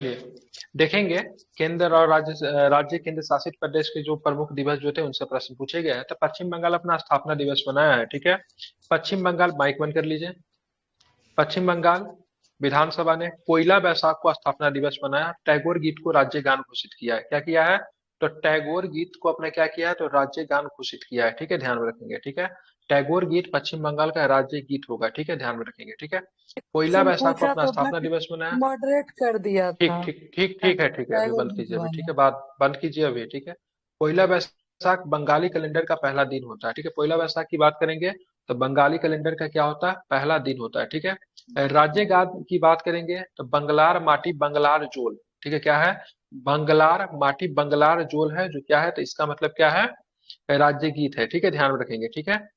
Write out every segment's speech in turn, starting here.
चलिए, देखेंगे केंद्र और राज्य केंद्र शासित प्रदेश के जो प्रमुख दिवस जो थे उनसे प्रश्न पूछे गए हैं। तो पश्चिम बंगाल अपना स्थापना दिवस मनाया है, ठीक है। पश्चिम बंगाल, माइक बंद कर लीजिए। पश्चिम बंगाल विधानसभा ने पहला वैशाख को स्थापना दिवस मनाया। टैगोर गीत को राज्य गान घोषित किया है। क्या किया है? तो टैगोर गीत को अपने क्या किया है? तो राज्य गान घोषित किया है, ठीक है, ध्यान में रखेंगे, ठीक है। टैगोर गीत पश्चिम बंगाल का राज्य गीत होगा, ठीक है, ध्यान में रखेंगे, ठीक है। पहला क्वेश्चन वैशाख को पूछा अपना तो स्थापना बट दिवस मनाया। मॉडरेट कर दिया ठीक था। ठीक ठीक ठीक है, ठीक है, अभी टैगोर बंद कीजिए, अभी ठीक भिजवाना। है, बात बंद कीजिए अभी, ठीक है। पहला वैशाख बंगाली कैलेंडर का पहला दिन होता है, ठीक है। पहला वैशाख की बात करेंगे तो बंगाली कैलेंडर का क्या होता है? पहला दिन होता है, ठीक है। राज्य गान की बात करेंगे तो बंगलार माटी बंगलार जोल, ठीक है, क्या है? बंगलार माटी बंगलार जोल है, जो क्या है, तो इसका मतलब क्या है? राज्य गीत है, ठीक है, ध्यान में रखेंगे, ठीक है।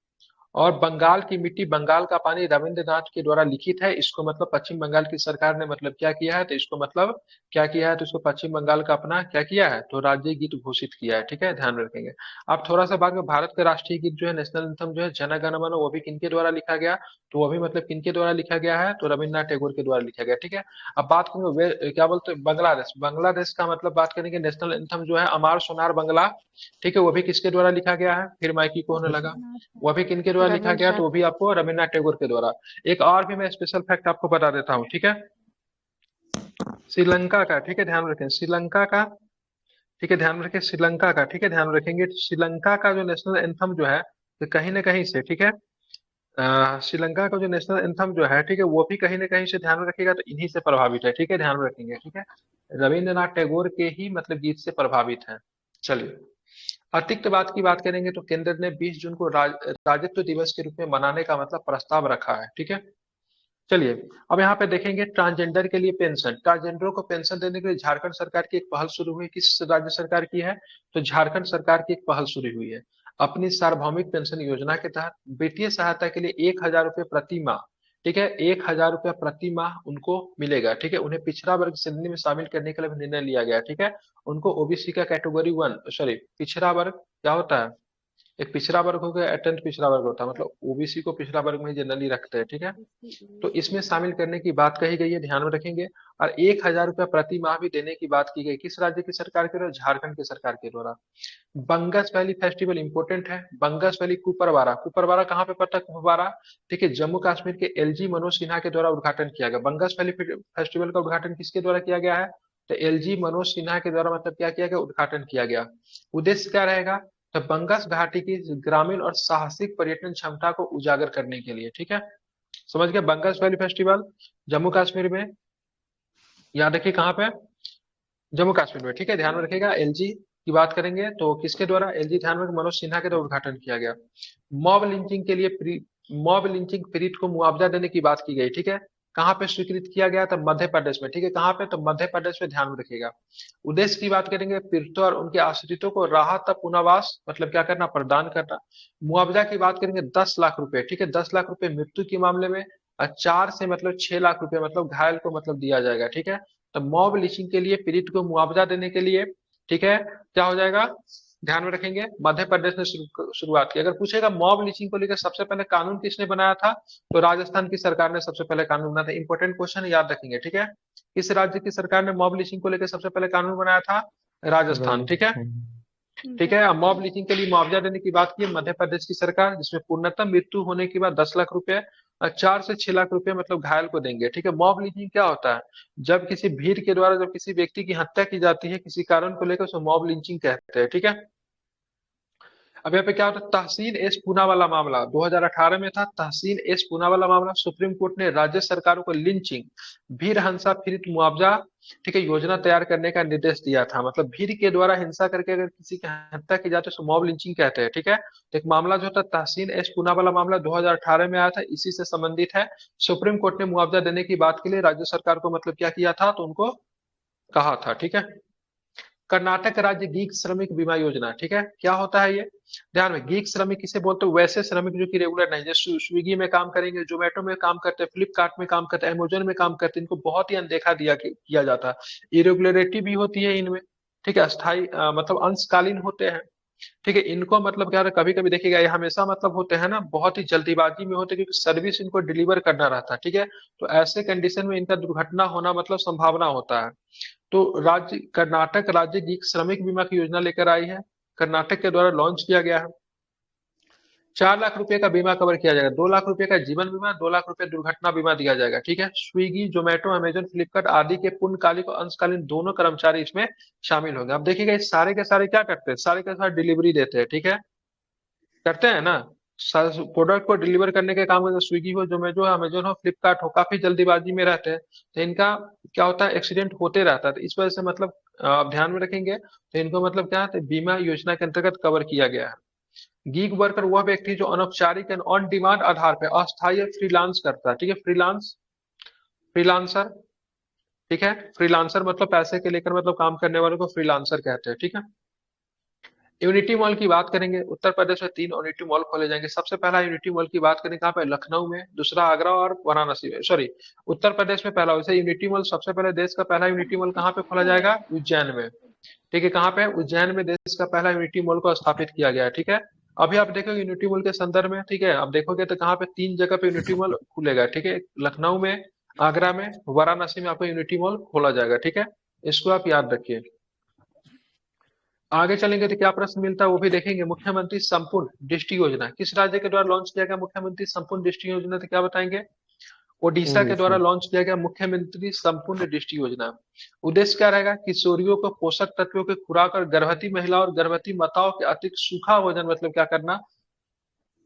और बंगाल की मिट्टी बंगाल का पानी रविंद्रनाथ के द्वारा लिखित है। इसको मतलब पश्चिम बंगाल की सरकार ने मतलब क्या किया है? तो इसको मतलब क्या किया है? तो इसको पश्चिम बंगाल का अपना क्या किया है? तो राज्य गीत घोषित किया है, ठीक है, ध्यान में रखेंगे। अब थोड़ा सा बाद में भारत का राष्ट्रीय गीत जो है, नेशनल एंथम जो है, जन गण मन, वो भी किनके द्वारा लिखा गया? तो वो भी मतलब किनके द्वारा लिखा गया है? तो रविन्द्रनाथ टैगोर के द्वारा लिखा गया, ठीक है। अब बात करेंगे क्या बोलते हैं, बांग्लादेश। बांग्लादेश का मतलब बात करेंगे, नेशनल एंथम जो है अमार सोनार बांग्ला, ठीक है, वो भी किसके द्वारा लिखा गया है? फिर माइकी को होने लगा। रविन्द्रनाथ। वह भी किनके द्वारा लिखा गया? रविन्द्रनाथ। तो वो भी आपको रविन्द्रनाथ टैगोर के द्वारा। एक और भी मैं स्पेशल फैक्ट आपको बता देता हूँ, ठीक है। श्रीलंका का, ठीक है, ध्यान रखें, श्रीलंका का, ठीक है, ध्यान रखें, श्रीलंका का, ठीक है, ध्यान रखेंगे। श्रीलंका का जो नेशनल एंथम जो है, तो कहीं ना कहीं से, ठीक है, श्रीलंका का जो नेशनल एंथम जो है, ठीक है, वो भी कहीं ना कहीं से ध्यान में रखिएगा तो इन्हीं से प्रभावित है, ठीक है, ध्यान में रखेंगे, ठीक है। रविन्द्रनाथ टैगोर के ही मतलब गीत से प्रभावित है। चलिए, अतिरिक्त बात की बात करेंगे तो केंद्र ने 20 जून को राज्यत्व दिवस के रूप में मनाने का मतलब प्रस्ताव रखा है, ठीक है। चलिए, अब यहाँ पे देखेंगे ट्रांसजेंडर के लिए पेंशन। ट्रांसजेंडरों को पेंशन देने के लिए झारखंड सरकार की एक पहल शुरू हुई। किस राज्य सरकार की है? तो झारखंड सरकार की एक पहल शुरू हुई है। अपनी सार्वभौमिक पेंशन योजना के तहत वित्तीय सहायता के लिए 1,000 रुपये प्रति माह, ठीक है, 1,000 रुपया प्रति माह उनको मिलेगा, ठीक है। उन्हें पिछड़ा वर्ग श्रेणी में शामिल करने के लिए भी निर्णय लिया गया, ठीक है। उनको ओबीसी का कैटेगरी वन, सॉरी, पिछड़ा वर्ग क्या होता है? एक पिछड़ा वर्ग हो गया, अत्यंत पिछड़ा वर्ग होता है, मतलब ओबीसी को पिछड़ा वर्ग में जनरली रखते हैं, ठीक है। तो इसमें शामिल करने की बात कही गई है, ध्यान में रखेंगे। और 1,000 रुपया प्रति माह भी देने की बात की गई। किस राज्य की सरकार के द्वारा? झारखंड की सरकार के द्वारा। बंगस वैली फेस्टिवल इंपोर्टेंट है। बंगस वैली कुपरवारा, कुपरवारा कहाँ पे पड़ता है? कुपरवारा, ठीक है, जम्मू कश्मीर के एलजी मनोज सिन्हा के द्वारा उद्घाटन किया गया। बंगस वैली फेस्टिवल का उद्घाटन किसके द्वारा किया गया है? तो एलजी मनोज सिन्हा के द्वारा मतलब क्या किया गया? उद्घाटन किया गया। उद्देश्य क्या रहेगा? तो बंगस घाटी की ग्रामीण और साहसिक पर्यटन क्षमता को उजागर करने के लिए, ठीक है। समझ गए? बंगस वैली फेस्टिवल जम्मू कश्मीर में, याद रखिए कहाँ पे? जम्मू कश्मीर में, ठीक है, ध्यान में रखिएगा। एलजी की बात करेंगे तो किसके द्वारा? एलजी, ध्यान में, मनोज सिन्हा के द्वारा उद्घाटन किया गया। मॉब लिंचिंग के लिए मॉब लिंचिंग पीड़ित को मुआवजा देने की बात की गई, ठीक है। कहाँ पे स्वीकृत किया गया था? मध्य प्रदेश में, ठीक है, कहाँ पे? तो मध्य प्रदेश में, ध्यान में रखिएगा। उद्देश्य की बात करेंगे, पीड़ितों और उनके आश्रितों को राहत और पुनर्वास मतलब क्या करना? प्रदान करना। मुआवजा की बात करेंगे 10 लाख रुपए, ठीक है, 10 लाख रुपए मृत्यु के मामले में, और 4 से मतलब 6 लाख रुपए मतलब घायल को मतलब दिया जाएगा, ठीक है। तो मॉब लिंचिंग के लिए पीड़ित को मुआवजा देने के लिए, ठीक है, क्या हो जाएगा? ध्यान में रखेंगे, मध्य प्रदेश ने शुरुआत की। अगर पूछेगा मॉब लिंचिंग को लेकर सबसे पहले कानून किसने बनाया था? तो राजस्थान की सरकार ने सबसे पहले कानून बनाया था। इंपॉर्टेंट क्वेश्चन, याद रखेंगे, ठीक है। किस राज्य की सरकार ने मॉब लिंचिंग को लेकर सबसे पहले कानून बनाया था? राजस्थान, ठीक है। राजस्थान। ठीक है, मॉब लिंचिंग के लिए मुआवजा देने की बात की मध्य प्रदेश की सरकार, जिसमें पूर्णतः मृत्यु होने के बाद 10 लाख रुपए और 4 से 6 लाख रुपए मतलब घायल को देंगे, ठीक है। मॉब लिंचिंग क्या होता है? जब किसी भीड़ के द्वारा जब किसी व्यक्ति की हत्या की जाती है किसी कारण को लेकर, उसको मॉब लिंचिंग कहते हैं, ठीक है। अब यहाँ पे क्या होता है? तहसीन एस पूनावाला मामला 2018 में था। तहसीन एस पूनावाला मामला, सुप्रीम कोर्ट ने राज्य सरकारों को लिंचिंग, भीड़ हिंसा पीड़ित मुआवजा, ठीक है, योजना तैयार करने का निर्देश दिया था। मतलब भीड़ के द्वारा हिंसा करके अगर किसी की हत्या की जाती है तो मॉब लिंचिंग कहते हैं, ठीक है। तो एक मामला जो था तहसीन एस पूनावाला मामला 2018 में आया था, इसी से संबंधित है। सुप्रीम कोर्ट ने मुआवजा देने की बात के लिए राज्य सरकार को मतलब क्या किया था? तो उनको कहा था, ठीक है। कर्नाटक राज्य गीग श्रमिक बीमा योजना, ठीक है, क्या होता है ये? ध्यान में, गीग श्रमिक किसे बोलते हैं? वैसे श्रमिक जो कि रेगुलर नहीं, जैसे स्विगी में काम करेंगे, जोमेटो में काम करते हैं, फ्लिपकार्ट में काम करते हैं, अमेजोन में काम करते हैं, इनको बहुत ही अनदेखा किया जाता है। इरेगुलरिटी भी होती है इनमें, ठीक है, अस्थाई मतलब अंशकालीन होते हैं। ठीक है, इनको मतलब क्या, कभी कभी देखिएगा ये हमेशा मतलब होते हैं ना, बहुत ही जल्दीबाजी में होते हैं, क्योंकि सर्विस इनको डिलीवर करना रहता है। ठीक है, तो ऐसे कंडीशन में इनका दुर्घटना होना मतलब संभावना होता है। तो राज्य कर्नाटक राज्य गीक श्रमिक बीमा की योजना लेकर आई है, कर्नाटक के द्वारा लॉन्च किया गया है। 4 लाख रुपए का बीमा कवर किया जाएगा, 2 लाख रुपए का जीवन बीमा, 2 लाख रुपए दुर्घटना बीमा दिया जाएगा। ठीक है, स्विगी, जोमेटो, अमेजन, फ्लिपकार्ट आदि के पूर्णकालिक और अंशकालीन दोनों कर्मचारी इसमें शामिल होंगे। अब देखिएगा, ये सारे के सारे क्या करते हैं, सारे के सारे डिलीवरी देते हैं। ठीक है, करते हैं ना, प्रोडक्ट को डिलीवर करने के काम करते हैं। स्विगी हो, जोमेटो हो, अमेजोन हो, फ्लिपकार्ट हो, काफी जल्दीबाजी में रहते हैं, तो इनका क्या होता है, एक्सीडेंट होते रहता है। तो इस वजह से मतलब आप ध्यान में रखेंगे, तो इनको मतलब क्या है, तो बीमा योजना के अंतर्गत कवर किया गया है। गीग वर्कर वह व्यक्ति जो अनौपचारिक एंड ऑन डिमांड आधार पर अस्थायी फ्रीलांस करता है। ठीक है, फ्रीलांस, फ्रीलांसर। ठीक है, फ्रीलांसर मतलब पैसे के लेकर मतलब काम करने वाले को फ्रीलांसर कहते हैं। ठीक है, यूनिटी मॉल की बात करेंगे, उत्तर प्रदेश में 3 यूनिटी मॉल खोले जाएंगे। सबसे पहला यूनिटी मॉल की बात करें कहाँ पे, लखनऊ में, दूसरा आगरा और वाराणसी में, सॉरी, उत्तर प्रदेश में पहला। वैसे यूनिटी मॉल सबसे पहले देश का पहला यूनिटी मॉल कहाँ पे खोला जाएगा, उज्जैन में। ठीक है, कहाँ पे, उज्जैन में देश का पहला यूनिटी मॉल को स्थापित किया गया है। ठीक है, अभी आप देखोगे यूनिटी मॉल के संदर्भ में, ठीक है, आप देखोगे तो कहाँ पे 3 जगह पे यूनिटी मॉल खुलेगा। ठीक है, लखनऊ में, आगरा में, वाराणसी में आपको यूनिटी मॉल खोला जाएगा। ठीक है, इसको आप याद रखिए। आगे चलेंगे तो क्या प्रश्न मिलता है वो भी देखेंगे। मुख्यमंत्री संपूर्ण दृष्टि योजना किस राज्य के द्वारा लॉन्च किया गया, मुख्यमंत्री संपूर्ण दृष्टि योजना, तो क्या बताएंगे, ओडिशा के द्वारा उड़ीसा। लॉन्च किया गया मुख्यमंत्री संपूर्ण दृष्टि योजना। उद्देश्य क्या रहेगा, किशोरियों को पोषक तत्वों की खुराक और गर्भवती महिला और गर्भवती माताओं के अतिरिक्त सूखा भोजन मतलब क्या करना,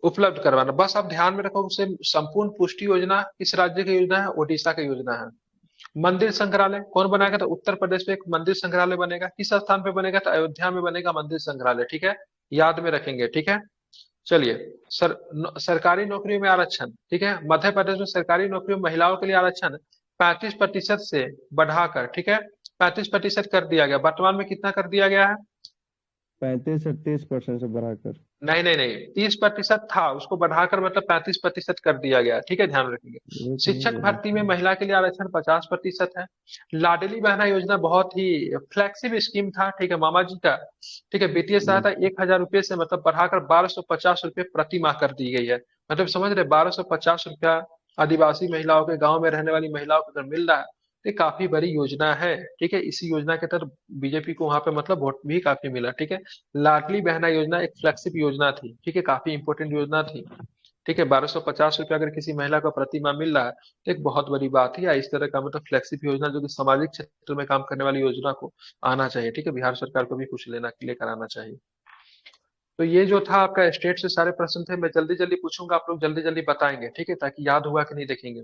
उपलब्ध करवाना। बस आप ध्यान में रखो, उसे संपूर्ण पुष्टि योजना किस राज्य की योजना है, ओडिशा की योजना है। मंदिर संग्रहालय कौन बनाएगा, तो उत्तर प्रदेश में एक मंदिर संग्रहालय बनेगा। किस स्थान पे बनेगा, तो अयोध्या में बनेगा मंदिर संग्रहालय। ठीक है, याद में रखेंगे। ठीक है, चलिए, सरकारी नौकरियों में आरक्षण। ठीक है, मध्य प्रदेश में सरकारी नौकरियों में महिलाओं के लिए आरक्षण 35% से बढ़ाकर, ठीक है, 35% कर दिया गया। वर्तमान में कितना कर दिया गया है, 35-38% से बढ़ाकर। नहीं नहीं नहीं, 30% था, उसको बढ़ाकर मतलब 35% कर दिया गया। ठीक है, ध्यान रखेंगे। ये तो नहीं शिक्षक भर्ती में बोला। महिला के लिए आरक्षण 50% है। लाडली बहना योजना बहुत ही फ्लेक्सिबल स्कीम था। ठीक है, मामा जी का। ठीक है, वित्तीय सहायता 1,000 रुपये से मतलब बढ़ाकर 1,250 रुपये प्रति माह कर दी गई है। मतलब समझ रहे, 1,250 रुपया आदिवासी महिलाओं के, गाँव में रहने वाली महिलाओं को अगर मिल रहा है, ये काफी बड़ी योजना है। ठीक है, इसी योजना के तहत बीजेपी को वहां पे मतलब वोट भी काफी मिला। ठीक है, लाडली बहना योजना एक फ्लैगशिप योजना थी। ठीक है, काफी इंपॉर्टेंट योजना थी। ठीक है, 1,250 रुपया अगर किसी महिला को प्रति माह मिल रहा है, तो एक बहुत बड़ी बात है। या इस तरह का मतलब फ्लैगशिप योजना जो कि सामाजिक क्षेत्र में काम करने वाली योजना को आना चाहिए। ठीक है, बिहार सरकार को भी कुछ लेकर आना चाहिए। तो ये जो था आपका स्टेट से सारे प्रश्न थे, मैं जल्दी जल्दी पूछूंगा, आप लोग जल्दी जल्दी बताएंगे। ठीक है, ताकि याद हुआ कि नहीं देखेंगे।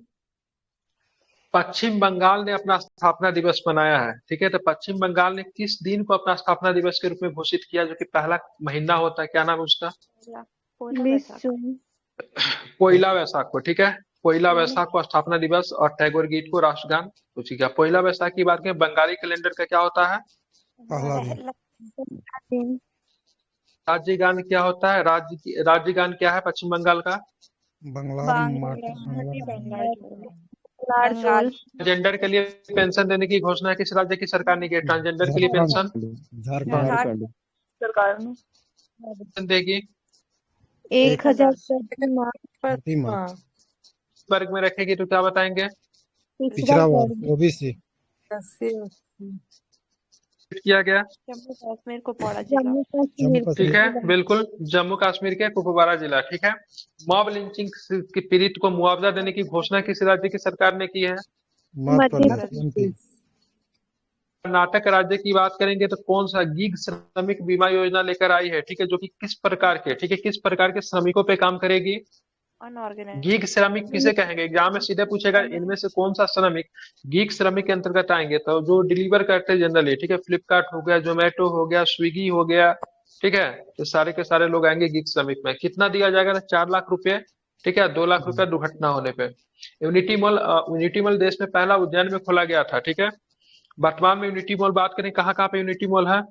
पश्चिम बंगाल ने अपना स्थापना दिवस मनाया है। ठीक है, तो पश्चिम बंगाल ने किस दिन को अपना स्थापना दिवस के रूप में घोषित किया, जो कि पहला महीना होता है, क्या नाम है उसका, पोला 20 जून। पोइला वैसाख को। ठीक है, पोइला वैसाख को स्थापना दिवस, और टैगोर गीत को राष्ट्रगान। तो ठीक है, पोइला वैसाख की बात करें, बंगाली कैलेंडर का क्या होता है, पहला दिन। दिन। राज्य गान क्या होता है, राज्य गान क्या है पश्चिम बंगाल का, बंगलार माटी बंगाली बंगलार। बंगाल। ट्रांसजेंडर के लिए पेंशन देने की घोषणा किस राज्य की सरकार ने की है, ट्रांसजेंडर के लिए पेंशन झारखंड। झारखंड सरकार ने देगी। 1,000 प्रति माह। प्रति माह। वर्ग में रखेगी तो क्या बताएंगे, पिछड़ा वर्ग ओबीसी। किया गया, जम्मू कश्मीर को पड़ा जिला। जम्मू कश्मीर। ठीक है, बिल्कुल, जम्मू कश्मीर के कुपवारा जिला। ठीक है, मॉब लिंचिंग की पीड़ित को मुआवजा देने की घोषणा किस राज्य की सरकार ने की है, मध्य मध्य प्रदेश MP। कर्नाटक राज्य की बात करेंगे तो कौन सा गीग श्रमिक बीमा योजना लेकर आई है। ठीक है, जो कि किस प्रकार के, ठीक है, किस प्रकार के श्रमिकों पे काम करेगी, अनऑर्गेनाइज। गीग श्रमिक किसे कहेंगे, एग्जाम में सीधे पूछेगा इनमें से कौन सा श्रमिक गीग श्रमिक के अंतर्गत आएंगे, तो जो डिलीवर करते हैं जनरली। ठीक है, फ्लिपकार्ट हो गया, जोमेटो हो गया, स्विगी हो गया। ठीक है, तो सारे के सारे लोग आएंगे गीग श्रमिक में। कितना दिया जाएगा, 4 लाख रुपए। ठीक है, 2 लाख रुपए दुर्घटना होने पे। यूनिटी मॉल देश में पहला उज्जैन में खोला गया था। ठीक है, वर्तमान में यूनिटी मॉल बात करें, कहाँ कहाँ पे यूनिटी मॉल है,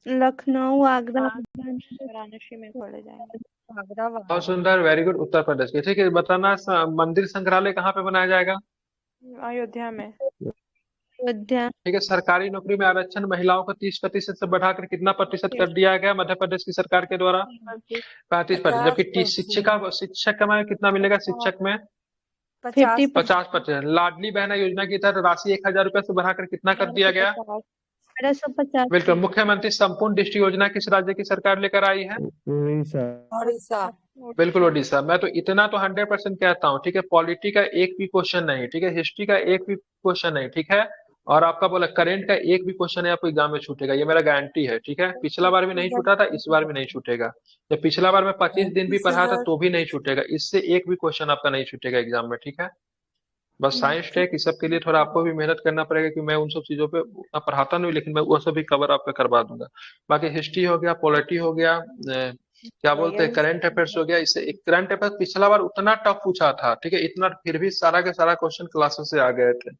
लखनऊ, आगरा, वाराणसी में खोले जाएंगे। बहुत सुंदर, वेरी गुड, उत्तर प्रदेश के। ठीक है, बताना मंदिर संग्रहालय कहाँ पे बनाया जाएगा, अयोध्या में। अयोध्या, ठीक है। सरकारी नौकरी में आरक्षण महिलाओं को 30% से बढ़ाकर कितना प्रतिशत कर दिया गया मध्य प्रदेश की सरकार के द्वारा? 35%। जबकि 50%। शिक्षक में कितना मिलेगा? शिक्षक में 50%। 50%। लाडली बहना योजना के तहत राशि 1,000 रुपए से बढ़ाकर कितना कर दिया गया? 1250। बिल्कुल। मुख्यमंत्री संपूर्ण दृष्टि योजना किस राज्य की सरकार लेकर आई है? उड़ीसा। बिल्कुल ओडिशा। मैं तो इतना तो 100% कहता हूँ, ठीक है। पॉलिटी का एक भी क्वेश्चन नहीं, ठीक है। हिस्ट्री का एक भी क्वेश्चन नहीं, ठीक है। और आपका बोला करेंट का एक भी क्वेश्चन है आपको एग्जाम में छूटेगा, ये मेरा गारंटी है, ठीक है। पिछला बार भी नहीं छूटा था, इस बार भी नहीं छूटेगा। जब पिछला बार मैं 25 दिन भी पढ़ा था तो भी नहीं छूटेगा। इससे एक भी क्वेश्चन आपका नहीं छूटेगा एग्जाम में, ठीक है। बस साइंस टेक इस सब के लिए थोड़ा आपको भी मेहनत करना पड़ेगा, कि मैं उन सब चीजों पे उतना पढ़ाता नहीं, लेकिन मैं वो सब भी कवर आपका करवा दूंगा। बाकी हिस्ट्री हो गया, पॉलिटी हो गया, क्या बोलते हैं, करंट अफेयर्स हो गया। इससे एक करंट अफेयर्स पिछला बार उतना टफ पूछा था, ठीक है, इतना, फिर भी सारा के सारा क्वेश्चन क्लासेस से आ गए थे,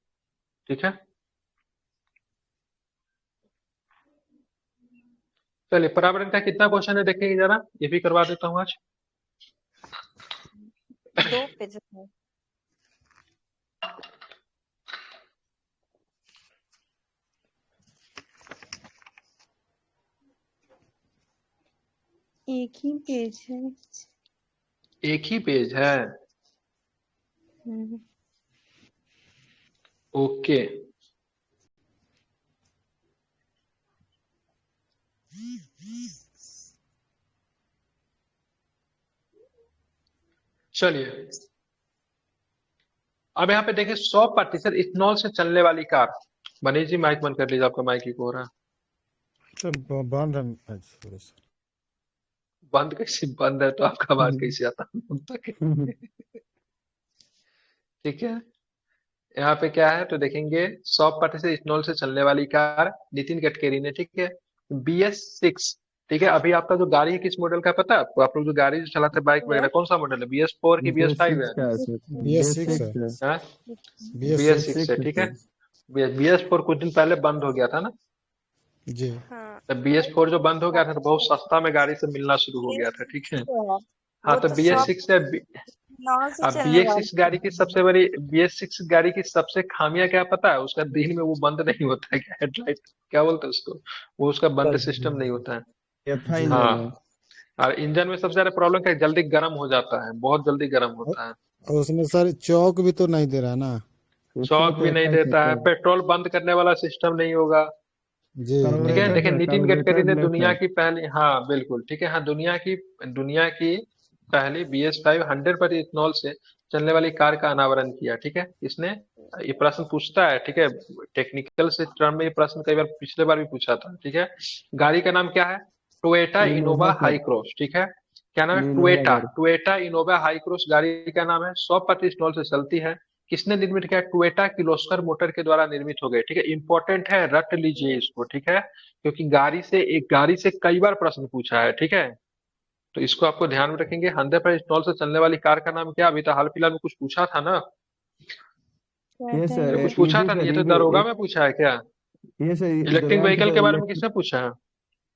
ठीक है। चलिए, पर्यावरण का कितना क्वेश्चन है देखेंगे जरा, ये भी करवा देता हूँ आज। 2 पेज है। एक ही पेज है। एक ही पेज है? हम्म। ओके। चलिए, अब यहाँ पे देखिए 100% इथेनॉल से चलने वाली कार। मनीष जी माइक बंद कर लीजिए, आपका माइक ही हो रहा है। तो बंद है थोड़ा सा। बंद कैसे? बंद है तो आपका आवाज कैसे आता है? ठीक है। यहाँ पे क्या है तो देखेंगे, 100% इथेनॉल से चलने वाली कार, नितिन गडकरी ने, ठीक है। BS6, ठीक है। अभी आपका जो गाड़ी है किस मॉडल का पता है आपको? आप लोग जो गाड़ी चलाते हैं बाइक वगैरह, कौन सा मॉडल है? BS4 की BS5 है? BS6 है। हाँ? BS6 BS6 है, ठीक है। BS4 कुछ दिन पहले बंद हो गया था ना। जी। हाँ, तो BS4 जो बंद हो गया था तो बहुत सस्ता में गाड़ी से मिलना शुरू हो गया था, ठीक है। हाँ, वो तो तो BS6 से नाव से अब चलने BS6 गाड़ी की सबसे बड़ी, BS6 गाड़ी की सबसे खामियां क्या पता है? उसका दिन में वो बंद नहीं होता है, हेडलाइट क्या बोलते हैं उसको, वो उसका बंद सिस्टम नहीं होता है। हाँ। और इंजन में सबसे ज्यादा प्रॉब्लम क्या है? जल्दी गर्म हो जाता है, बहुत जल्दी गर्म होता है। और उसमें सर चौक भी तो नहीं दे रहा ना। शॉक भी नहीं देता है, पेट्रोल बंद करने वाला सिस्टम नहीं होगा, जी ठीक है। नहीं। देखिए, नितिन गडकरी ने दुनिया की पहली, हाँ बिल्कुल, ठीक है, हाँ, दुनिया की पहली BS5 100% इथेनॉल से चलने वाली कार का अनावरण किया, ठीक है। इसने, ये प्रश्न पूछता है, ठीक है, टेक्निकल से टर्म में ये प्रश्न कई बार पिछले बार भी पूछा था, ठीक है। गाड़ी का नाम क्या है? टोयोटा इनोवा हाई क्रॉस, ठीक है। क्या नाम है? टोयोटा इनोवा हाई क्रॉस गाड़ी का नाम है। 100% इथेनॉल से चलती है। किसने निर्मित किया? टोयोटा किर्लोस्कर मोटर के द्वारा निर्मित हो गए, ठीक है। इंपॉर्टेंट है, रट लीजिए इसको, ठीक है, क्योंकि गाड़ी से कई बार प्रश्न पूछा है, ठीक है। तो इसको आपको ध्यान में रखेंगे। 100% इथेनॉल से चलने वाली कार का नाम क्या? अभी तो हाल फिलहाल में कुछ पूछा था ना, क्या टाइम कुछ पूछा था, ये तो दरोगा में पूछा है क्या? ये सर इलेक्ट्रिक व्हीकल के बारे में किसने पूछा है?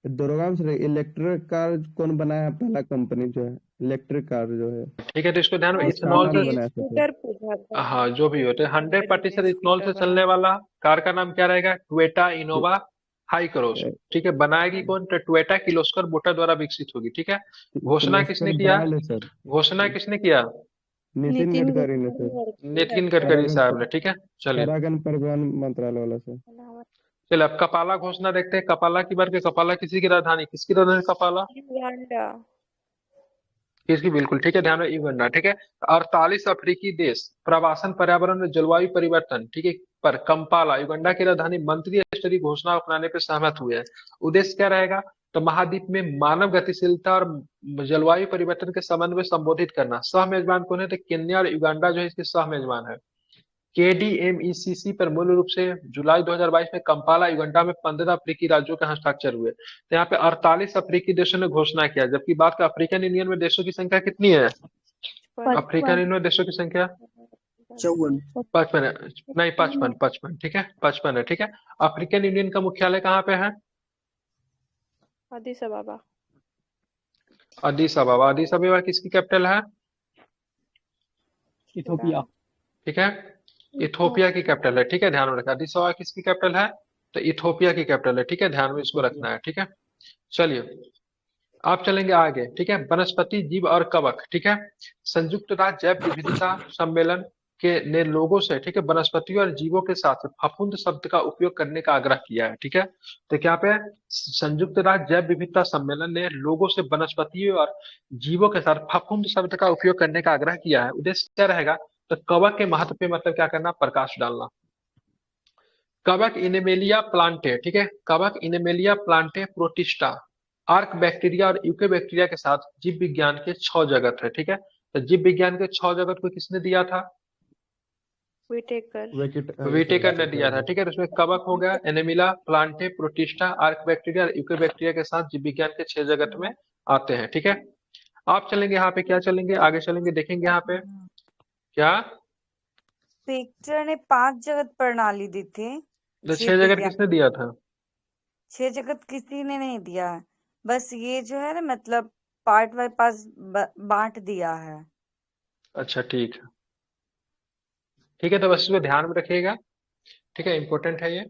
दरोगा में सर इलेक्ट्रिक कार कौन बनाया पहला कंपनी जो है इलेक्ट्रिक कार जो है ठीक है, तो इसको ध्यान में, उसका इथेनॉल नाम से, बनाया था सर। स्कूटर पूछा था। हाँ जो भी होते हैं, 100% इथेनॉल से चलने वाला कार का नाम क्या रहेगा? टोयोटा इनोवा हाई क्रॉस, ठीक है। बनाएगी कौन? तो टोयोटा किर्लोस्कर मोटर द्वारा विकसित होगी, ठीक है। घोषणा किसने किर्लोस्कर किया? ब्रांड है सर। घोषणा किसने किया? नितिन नितिन गडकरी ने सर। नितिन गडकरी साहब ने, ठीक है। चलिए, परागन परिवहन मंत्रालय वाला सर। चलिए अब कपाला घोषणा देखते हैं। कपाला की बार के, कपाला किसी की राजधानी, किसकी राजधानी कपाला? युगांडा। किसकी? बिल्कुल ठीक है, ध्यान में, युगांडा, ठीक है। 48 अफ्रीकी देश प्रवासन, पर्यावरण और जलवायु परिवर्तन, ठीक है, पर कंपाला युगांडा की राजधानी मंत्रिस्तरीय स्तरीय घोषणा अपनाने पर सहमत हुए हैं। उद्देश्य क्या रहेगा? तो महाद्वीप में मानव गतिशीलता और जलवायु परिवर्तन के संबंध में संबोधित करना। सह मेजबान कौन है? तो केन्या और युगांडा जो है इसके सह मेजबान है। KDMECC पर मूल रूप से जुलाई 2022 में कंपाला युगांडा में 15 अफ्रीकी राज्यों के हस्ताक्षर हुए। तो यहाँ पे 48 अफ्रीकी देशों ने घोषणा किया, जबकि बात का अफ्रीकन यूनियन में देशों की संख्या कितनी है? अफ्रीकन यूनियन में देशों की संख्या 55 है, नहीं 55, ठीक है, 55 है, ठीक है। अफ्रीकन यूनियन का मुख्यालय कहाँ पे है? अदिस अबाबा। अदीस अबाबा। अदीस अबाबा किसकी कैपिटल है? इथोपिया। ठीक है। इथोपिया की कैपिटल है, ठीक है, ध्यान में रखना। अदिस अबेबा किसकी कैपिटल है? तो इथोपिया की कैपिटल है, ठीक है, ध्यान में इसको रखना है, ठीक है। चलिए आप चलेंगे आगे, ठीक है। वनस्पति, जीव और कवक, ठीक है। संयुक्त राज्य जैव विविधता सम्मेलन के ने लोगों से, ठीक है, वनस्पतियों और जीवों के साथ फफूंद शब्द का उपयोग करने का आग्रह किया है, ठीक है। तो क्या पे संयुक्त राज्य जैव विविधता सम्मेलन ने लोगों से वनस्पतियों और जीवों के साथ फफूंद शब्द का उपयोग करने का आग्रह किया है। उद्देश्य क्या रहेगा? तो कवक के महत्व पे मतलब क्या करना? प्रकाश डालना। कवक इनेमेलिया प्लांटे, ठीक है, कवक इनेमेलिया प्लांटे प्रोटिस्टा आर्क बैक्टीरिया और यूके बैक्टीरिया के साथ जीव विज्ञान के 6 जगत है, ठीक है। तो जीव विज्ञान के 6 जगत को किसने दिया था? विटेकर। विटेकर ने दिया था, ठीक है। तो उसमें कवक हो गया, एनेमिला, प्लांटे, प्रोटिस्टा, आर्क बैक्टीरिया और यूके बैक्टीरिया के साथ जीव विज्ञान के 6 जगत में आते हैं, ठीक है। आप चलेंगे यहाँ पे, क्या चलेंगे आगे, चलेंगे देखेंगे यहाँ पे क्या। विक्टर ने 5 जगत प्रणाली दी थी तो 6 जीव जगत विज्ञान। किसने दिया था? 6 जगत किसी ने नहीं दिया है, बस ये जो है ना मतलब पार्ट बाय पार्ट बांट दिया है। अच्छा ठीक है, ठीक है, तो बस इसको ध्यान में रखिएगा, ठीक है, इंपॉर्टेंट है ये।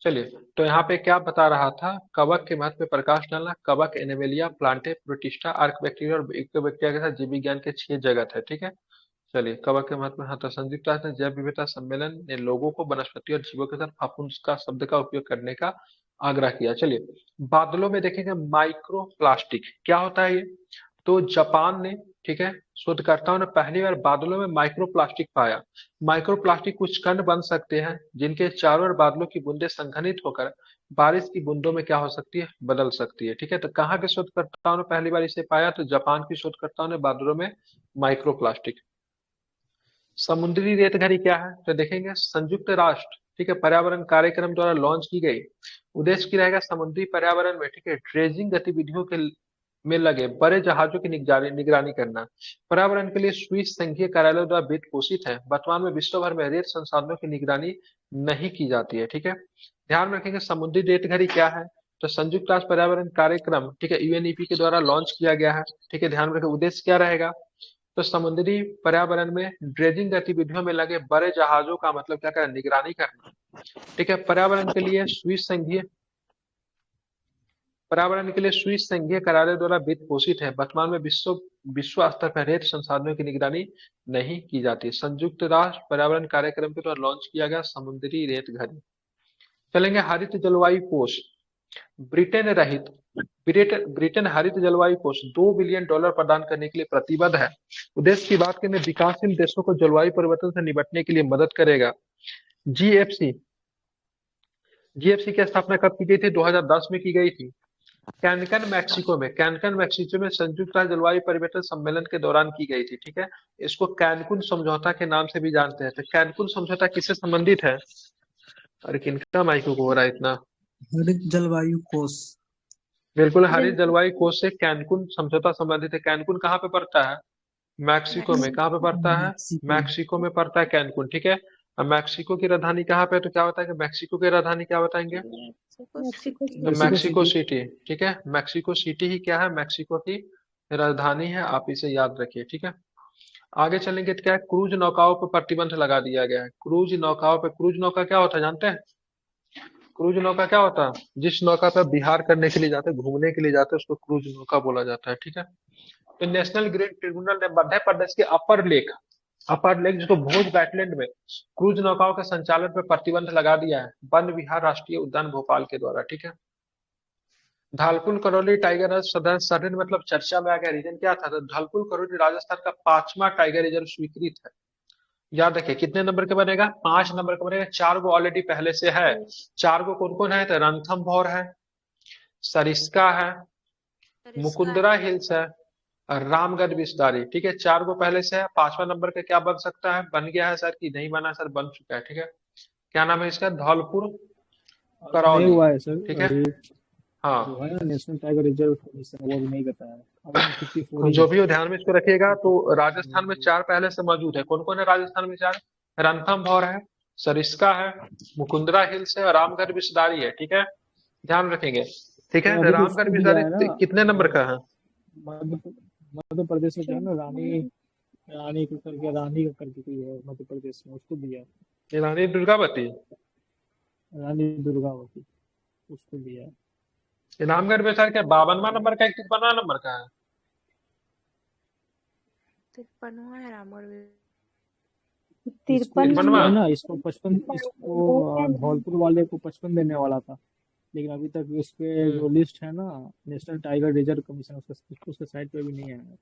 चलिए, तो यहाँ पे क्या बता रहा था? कवक के महत्व पे प्रकाश डालना। कवक एनेमेलिया, प्लांटे, प्रोटिस्टा, आर्क बैक्टीरिया और बैक्टीरिया के साथ जीव विज्ञान के 6 जगत है, ठीक है। चलिए, कवक के महत्व में, हाँ, तो संयुक्त राष्ट्र जैव विविधता सम्मेलन ने लोगों को वनस्पति और जीवों के साथ फफूंद का शब्द का उपयोग करने का आग्रह किया। चलिए, बादलों में देखेंगे माइक्रो प्लास्टिक क्या होता है ये। तो जापान ने, ठीक है, शोधकर्ताओं ने पहली बार बादलों में माइक्रो प्लास्टिक पाया। माइक्रो प्लास्टिक कुछ कण बन सकते हैं जिनके चारों ओर बादलों की बूंदें संघनित होकर बारिश की बूंदों में क्या हो सकती है? बदल सकती है, ठीक है। तो कहाँ के शोधकर्ताओं ने पहली बार इसे पाया? तो जापान के शोधकर्ताओं ने बादलों में माइक्रो प्लास्टिक। समुद्री रेतघड़ी क्या है? तो देखेंगे संयुक्त राष्ट्र, ठीक है, पर्यावरण कार्यक्रम द्वारा लॉन्च की गई। उद्देश्य की रहेगा समुद्री पर्यावरण में, ठीक है, ड्रेजिंग गतिविधियों के में लगे बड़े जहाजों की निगरानी करना। पर्यावरण के लिए स्विस संघीय कार्यालय द्वारा वित्त पोषित है। वर्तमान में विश्व भर में रेत संसाधनों की निगरानी नहीं की जाती है, ठीक है। ध्यान रखेंगे समुद्री रेतघड़ी क्या है? तो संयुक्त राष्ट्र पर्यावरण कार्यक्रम, ठीक है, यूएनईपी के द्वारा लॉन्च किया गया है, ठीक है। ध्यान रखें उद्देश्य क्या रहेगा? तो समुद्री पर्यावरण में ड्रेजिंग गतिविधियों में लगे बड़े जहाजों का मतलब क्या करना? निगरानी करना, ठीक है। पर्यावरण के लिए स्विस संघीय कार्यालय द्वारा वित्त पोषित है। वर्तमान में विश्व स्तर पर रेत संसाधनों की निगरानी नहीं की जाती। संयुक्त राष्ट्र पर्यावरण कार्यक्रम के द्वारा लॉन्च किया गया समुद्री रेत घड़ी। चलेंगे हरित जलवायु कोष। ब्रिटेन हरित जलवायु कोष $2 बिलियन प्रदान करने के लिए प्रतिबद्ध है। उद्देश्य की बात करें, विकासशील देशों को जलवायु परिवर्तन से निपटने के लिए मदद करेगा। जीएफसी जीएफसी की स्थापना कब की गई थी? 2010 में की गई थी। कैनकन मैक्सिको में संयुक्त राष्ट्र जलवायु परिवर्तन सम्मेलन के दौरान की गई थी, ठीक है। इसको कैनकुन समझौता के नाम से भी जानते हैं। तो कैनकुन समझौता किससे संबंधित है? अरे किनका माइको को हो रहा है इतना? हरित जलवायु कोष। बिल्कुल, हरित जलवायु कोष से कैनकुन समझौता संबंधित है। कैनकुन कहाँ पे पड़ता है? मैक्सिको में। कहाँ पे पड़ता है? मैक्सिको में पड़ता है कैनकुन, ठीक है। अब मैक्सिको की राजधानी कहाँ पे है? तो क्या बताएंगे मैक्सिको की राजधानी क्या बताएंगे? तो मैक्सिको सिटी, ठीक है। मैक्सिको सिटी ही क्या है? मैक्सिको की राजधानी है, आप इसे याद रखिए, ठीक है। आगे चलेंगे तो क्या है? क्रूज नौकाओं पर प्रतिबंध लगा दिया गया है। क्रूज नौकाओं पे, क्रूज नौका क्या होता है जानते हैं? क्रूज नौका क्या होता है? जिस नौका पर विहार करने के लिए जाते हैं, घूमने के लिए जाते हैं, उसको क्रूज नौका बोला जाता है, ठीक है। तो नेशनल ग्रीन ट्रिब्यूनल ने मध्य प्रदेश के अपर लेक जिसको भोज वेटलैंड में क्रूज नौकाओं के संचालन पर प्रतिबंध लगा दिया है, वन विहार राष्ट्रीय उद्यान भोपाल के द्वारा, ठीक है। धौलपुर करौली टाइगर सडन मतलब चर्चा में आ गया। रीजन क्या था? तो धौलपुर करौली राजस्थान का 5वां टाइगर रिजर्व स्वीकृत है। याद रखिए कितने नंबर का बनेगा? 5 नंबर का बनेगा। 4 गो ऑलरेडी पहले से है। 4 गो कौन कौन है? तो रणथंभौर है, सरिस्का है, मुकुंदरा हिल्स है और रामगढ़ बिस्तारी, ठीक है। 4 गो पहले से है। 5वां नंबर का क्या बन सकता है? बन गया है सर कि नहीं बना? सर बन चुका है, ठीक है। क्या नाम है इसका? धौलपुर करौली, हुआ है सर। ठीक है। हाँ, जो है ना नेशनल टाइगर रिजर्व वो अभी नहीं बताया है। अब 54 जो भी हो ध्यान में इसको रखिएगा। तो राजस्थान में 4 पहले से मौजूद है। कौन कौन है राजस्थान में 4? रणथंभौर है, सरिस्का है, मुकुंदरा हिल्स है और रामगढ़ बिस्तारी है, ठीक है। ध्यान रखेंगे, ठीक है। अभी तो रामगढ़ उसको दिया है बिस्तारी ना कितने नंबर का है? मध्य प्रदेश में जो है ना रानी रानी को करके रानी का करके कोई है मध्य प्रदेश में, उसको दिया है। रानी दुर्गावती। रानी दुर्गावती उसको दिया है। इनामगढ़ में सर क्या 52वां नंबर का 51वां नंबर का है? 53वां है रामगढ़ में। इसको 53 बनवा। है ना, इसको 55, इसको धौलपुर वाले को 55 देने वाला था, लेकिन अभी तक इस पे जो लिस्ट है ना, नेशनल टाइगर रिजर्व कमीशन, उसके साइट पे भी नहीं आया है।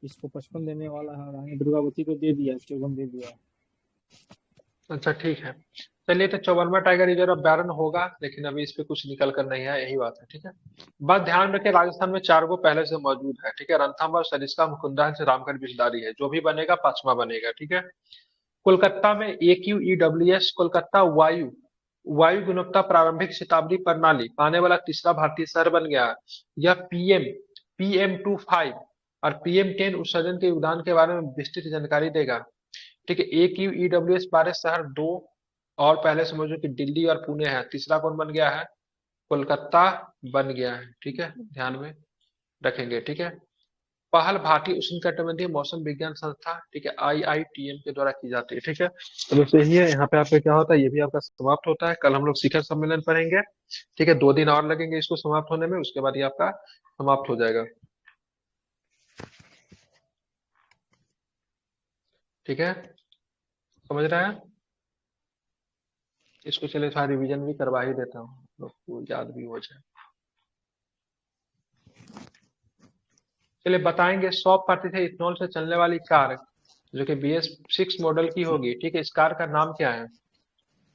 इसको 55 देने वाला है, रानी दुर्गावती को दे दिया, 54 दे दिया। अच्छा ठीक है, चलिए तो 54वां टाइगर रिजर्व अभ्यारण्य होगा, लेकिन अभी इस पे कुछ निकल कर नहीं है, यही बात है। ठीक है, बस ध्यान रखें राजस्थान में 4 गो पहले से मौजूद है। ठीक है, रणथंभौर, सरिस्का, मुकुंदा से रामगढ़ बिजदारी है, जो भी बनेगा 5वां बनेगा। ठीक है, कोलकाता में AQEWS कोलकाता वायु वायु गुणवत्ता प्रारंभिक चेतावनी प्रणाली पाने वाला तीसरा भारतीय शहर बन गया है। यह PM25 और PM10 उत्सर्जन के योगदान के बारे में विस्तृत जानकारी देगा। ठीक है, AQEWS 12 शहर 2 और पहले से मौजूद कि दिल्ली और पुणे है, तीसरा कौन बन गया है? कोलकाता बन गया है। ठीक है, ध्यान में रखेंगे। ठीक है, पहल भारतीय उष्णकटिबंधीय मौसम विज्ञान संस्था, ठीक है, IITM के द्वारा की जाती है। ठीक है, तो बस यही है, यहाँ पे आपका क्या होता है, ये भी आपका समाप्त होता है। कल हम लोग शिखर सम्मेलन पढ़ेंगे। ठीक है, 2 दिन और लगेंगे इसको समाप्त होने में, उसके बाद ये आपका समाप्त हो जाएगा। ठीक है, समझ रहे हैं? इसको चलिए थोड़ा रिवीजन भी करवा ही देता हूँ, लोग को याद भी हो जाए। चलिए बताएंगे 100% इथेनॉल से चलने वाली कार जो कि BS6 मॉडल की होगी। ठीक है, इस कार का नाम क्या है?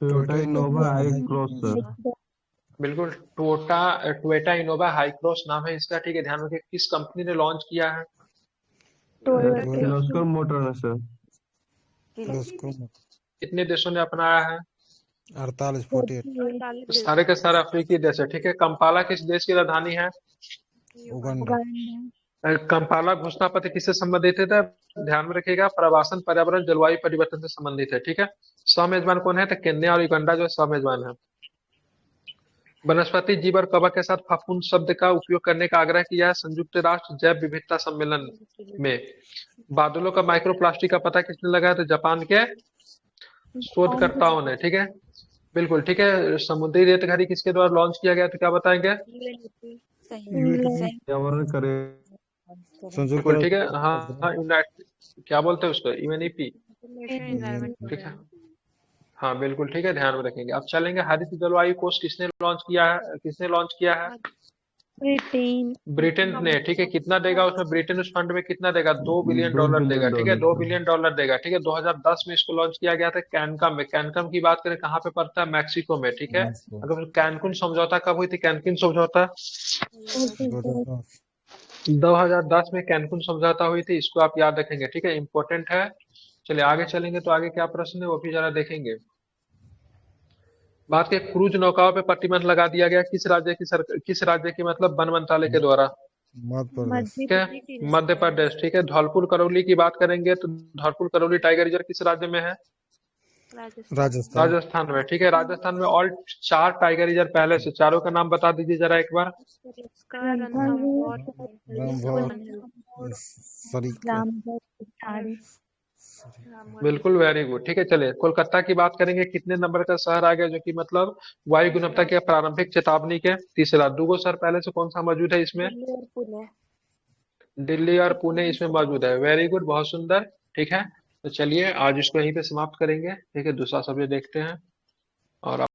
Toyota Innova high cross sir. बिल्कुल, टोयोटा इनोवा हाई क्रॉस नाम है इसका। ठीक है, ध्यान रखिए किस कंपनी ने लॉन्च किया है? किर्लोस्कर मोटर है सर। कितने देशों ने अपनाया है? 48 सारे के सारे अफ्रीकी देश है। ठीक है, कंपाला किस देश की राजधानी है? उगांडा। कंपाला घोषणा पत्र किससे संबंधित है? ध्यान में रखिएगा, प्रवासन, पर्यावरण, जलवायु परिवर्तन से संबंधित है। ठीक है, सह मेजबान कौन है? तो केन्या और युगांडा जो सह मेजबान है। वनस्पति, जीव और कवक के साथ फफूंद शब्द का उपयोग करने का आग्रह किया है संयुक्त राष्ट्र जैव विविधता सम्मेलन में। बादलों का माइक्रोप्लास्टिक का पता किसने लगाया? तो जापान के शोधकर्ताओं ने। ठीक है, बिल्कुल ठीक है। समुद्री रेत घड़ी किसके द्वारा लॉन्च किया गया? तो क्या बताएंगे? पर्यावरण करे बिल्कुल ठीक है, हाँ यूनाइटेड, क्या बोलते हैं उसको, UNEP। ठीक है, हाँ बिल्कुल ठीक है, ध्यान में रखेंगे। अब चलेंगे, हरित जलवायु कोष किसने लॉन्च किया है? किसने लॉन्च किया है? ब्रिटेन ने। ठीक है, कितना देगा उसमें? ब्रिटेन उस फंड में कितना देगा? $2 बिलियन देगा। ठीक है, $2 बिलियन देगा। ठीक है, 2010 में इसको लॉन्च किया गया था कैनकम में। कैनकम की बात करें कहाँ पे पड़ता है? मैक्सिको में। ठीक है, अगर कैनकुन समझौता कब हुई थी? कैनकुन समझौता 2010 में कैनकुन समझौता हुई थी, इसको आप याद रखेंगे। ठीक है, इंपॉर्टेंट है। चलिए आगे चलेंगे, तो आगे क्या प्रश्न है वो भी जरा देखेंगे। बात के क्रूज नौकाओं पे प्रतिबंध लगा दिया गया किस राज्य की मतलब वन मंत्रालय के द्वारा? ठीक है, मध्य प्रदेश। ठीक है, धौलपुर करौली की बात करेंगे तो धौलपुर करौली टाइगर रिजर्व किस राज्य में है? राजस्थान में। ठीक है, राजस्थान में ऑल 4 टाइगर रिजर्व पहले से, चारों का नाम बता दीजिए जरा एक बार। बिल्कुल, वेरी गुड। ठीक है, चलिए कोलकाता की बात करेंगे, कितने नंबर का शहर आ गया जो कि मतलब वायु गुणवत्ता के प्रारंभिक चेतावनी के तीसरा? 2 गो शहर पहले से कौन सा मौजूद है इसमें? दिल्ली और पुणे इसमें मौजूद है। वेरी गुड, बहुत सुंदर। ठीक है, तो चलिए आज इसको यहीं पे समाप्त करेंगे। ठीक है, दूसरा सब्जेक्ट देखते हैं और